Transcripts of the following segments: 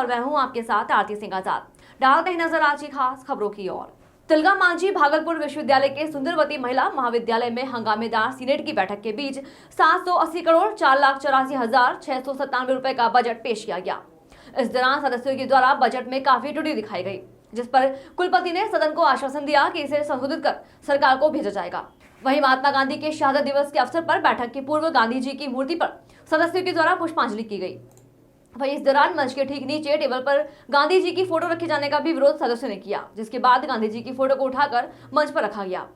और मैं हूं आपके साथ आरती सिंह आजाद। डालते ही नजर आज की खास खबरों की ओर। तिलका मांझी भागलपुर विश्वविद्यालय के सुंदरवती महिला महाविद्यालय में हंगामेदार सीनेट की बैठक के बीच 780 करोड़ 4,84,697 रुपए का बजट पेश किया गया। इस दौरान सदस्यों के द्वारा बजट में काफी त्रुटि दिखाई गई, जिस पर कुलपति ने सदन को आश्वासन दिया कि इसे संशोधित कर सरकार को भेजा जाएगा। वहीं महात्मा गांधी के शहादत दिवस के अवसर पर बैठक के पूर्व गांधी जी की मूर्ति पर सदस्यों के द्वारा पुष्पांजलि की गई। वहीं इस दौरान मंच के ठीक नीचे टेबल पर गांधी जी की फोटो रखे जाने का भी विरोध सदस्यों ने किया, जिसके बाद गांधी जी की फोटो को उठाकर मंच पर रखा गया।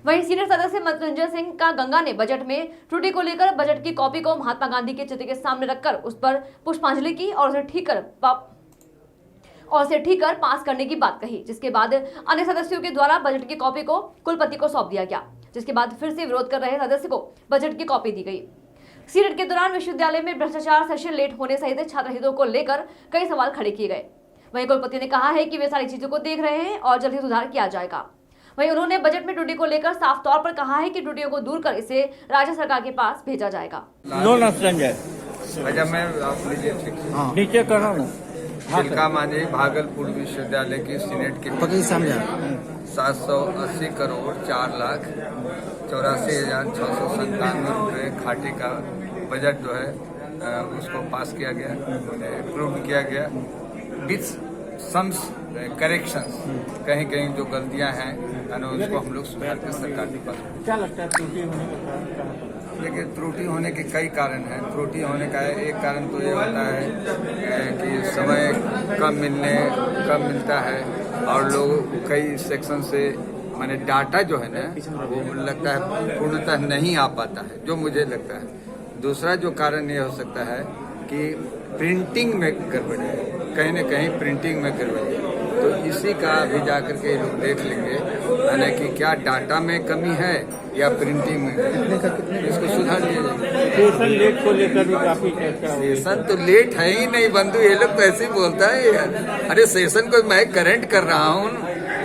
वहीं सीनियर सदस्य मनोरंजन सिंह का गंगा ने बजट में त्रुटि को लेकर बजट की कॉपी को महात्मा गांधी के चित्र के सामने रखकर उस पर पुष्पांजलि की और उसे ठीक कर पास करने की बात कही, जिसके बाद अन्य सदस्यों के द्वारा बजट की कॉपी को कुलपति को सौंप दिया गया, जिसके बाद फिर से विरोध कर रहे सदस्य को बजट की कॉपी दी गई। सीनेट के दौरान विश्वविद्यालय में भ्रष्टाचार, सेशन लेट होने सहित छात्र हितों को लेकर कई सवाल खड़े किए गए। वहीं कुलपति ने कहा है कि वे सारी चीजों को देख रहे हैं और जल्द ही सुधार किया जाएगा। वहीं उन्होंने बजट में त्रुटि को लेकर साफ तौर पर कहा है कि त्रुटियों को दूर कर इसे राज्य सरकार के पास भेजा जाएगा। नीचे करना तिलका मांझी भागलपुर विश्वविद्यालय की सीनेट की 780 करोड़ 4,84,697 रुपये खाते का बजट जो है उसको पास किया गया, अप्रूव किया गया विथ सम्स करेक्शंस। कहीं कहीं जो गलतियां हैं उसको हम लोग सुधार कर सरकार के पास। क्या लगता है त्रुटि होने का कारण? देखिए, त्रुटि होने के कई कारण हैं। त्रुटि होने का एक कारण तो ये होता है कि समय कम मिलता है और लोग कई सेक्शन से माने डाटा जो है ना वो लगता है पूर्णतः नहीं आ पाता है, जो मुझे लगता है। दूसरा जो कारण ये हो सकता है कि प्रिंटिंग में गड़बड़ी है, कहीं न कहीं प्रिंटिंग में गड़बड़ी है। तो इसी का भी जाकर के लोग देख लेंगे यानी कि क्या डाटा में कमी है या प्रिंटिंग में, इसको सुधार लिया जाएगा। सेशन लेट को लेकर भी काफी चर्चा हो। सेशन तो लेट है ही नहीं बंधु, ये लोग तो ऐसे ही बोलता है यार। अरे सेशन को मैं करेंट कर रहा हूँ,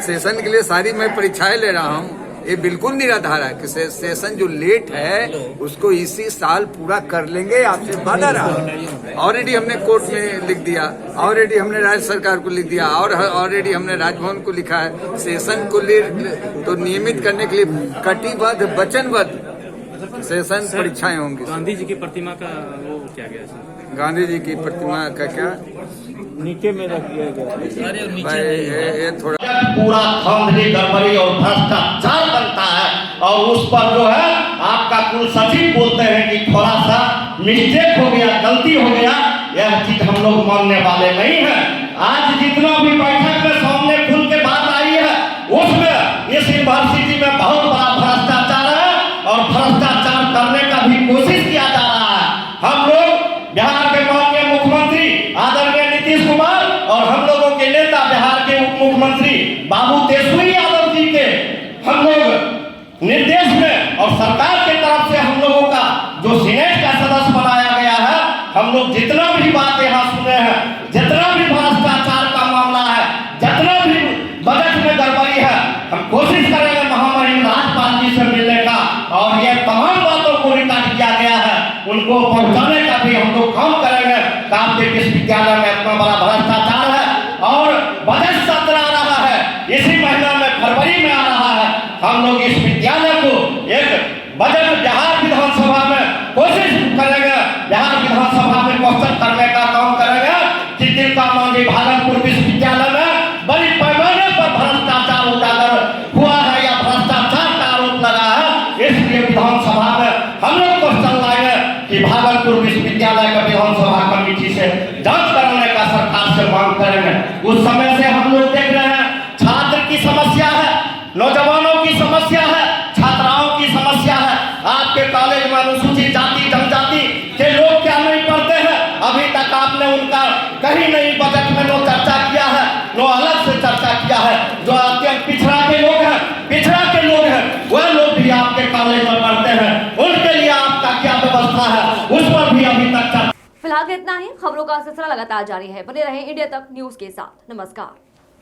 सेशन के लिए सारी मैं परीक्षाएं ले रहा हूँ। ये बिल्कुल निराधार है कि सेशन जो लेट है उसको इसी साल पूरा कर लेंगे, आपसे वादा रहा। ऑलरेडी हमने कोर्ट में लिख दिया, ऑलरेडी हमने राज्य सरकार को लिख दिया और ऑलरेडी हमने राजभवन को लिखा है। सेशन को तो नियमित करने के लिए कटिबद्ध वचनबद्ध सेशन परीक्षाएं होंगी। गांधी जी की प्रतिमा का वो क्या गया सर? गांधी जी की प्रतिमा का क्या नीचे में रख दिया गया? ये थोड़ा पूरा धांधली, गड़बड़ी और भ्रष्टाचार बनता है और उस पर जो है आपका कुल सचिव बोलते हैं कि थोड़ा सा मिस्टेक हो गया, गलती हो गया। यह चीज हम लोग मानने वाले नहीं है। आज जितना भी बैठक में सामने खुल के बात आई है उसमें इस यूनिवर्सिटी में बहुत बड़ा भ्रष्टाचार है और भ्रष्टाचार करने का भी कोशिश किया जा रहा है। हम लोग बिहार के माननीय मुख्यमंत्री आदरणीय नीतीश कुमार और हम लोगों के नेता बिहार के उप मुख्यमंत्री बाबू तेजस्वी यादव जी के हम लोग निर्देश में और सरकार के तरफ से हम लोगों का जो सीनेट का सदस्य बनाया गया है, हम लोग जितना भी बात यहाँ सुने हैं, जितना भी भ्रष्टाचार का मामला है, जितना भी बजट में गड़बड़ी है, हम कोशिश करेंगे महामहिम राज्यपाल जी से मिलने का और ये तमाम बातों को रिकॉर्ड किया गया है उनको पहुंचाने का भी हम लोग काम करेंगे। आपके विश्वविद्यालय में इतना बड़ा भ्रष्टाचार है और बजट सत्र आ रहा है, इसी महीना में फरवरी में आ रहा है। हम लोग इस विद्यालय को एक बजट बिहार विधानसभा में कोशिश करेंगे, बिहार विधानसभा में क्वेश्चन करने का काम करेंगे कि तिलका मांझी भागलपुर विश्वविद्यालय में बड़ी पैमाने पर भ्रष्टाचार उजागर हुआ है या भ्रष्टाचार का आरोप लगा है। इसलिए विधानसभा में हम लोग क्वेश्चन लाएंगे कि भागलपुर विश्वविद्यालय का विधानसभा कमेटी से जांच कराने का सरकार से मांग करेंगे। उस समय से हम लोग देख रहे हैं छात्र की समस्या है, नौजवानों की समस्या है, छात्राओं की समस्या है। आपके कॉलेज में अनुसूचित जाति जनजाति के लोग क्या नहीं पढ़ते हैं? अभी तक आपने उनका कहीं नहीं बजट में नो चर्चा किया है, नो अलग से चर्चा किया है। जो अत्यंत पिछड़ा के लोग हैं वह लोग भी आपके कॉलेज में पढ़ते हैं, उनके लिए आपका क्या व्यवस्था है उस पर भी अभी तक चर्चा। फिलहाल इतना ही। खबरों का सिलसिला लगातार जारी है, बने रहें इंडिया तक न्यूज के साथ। नमस्कार।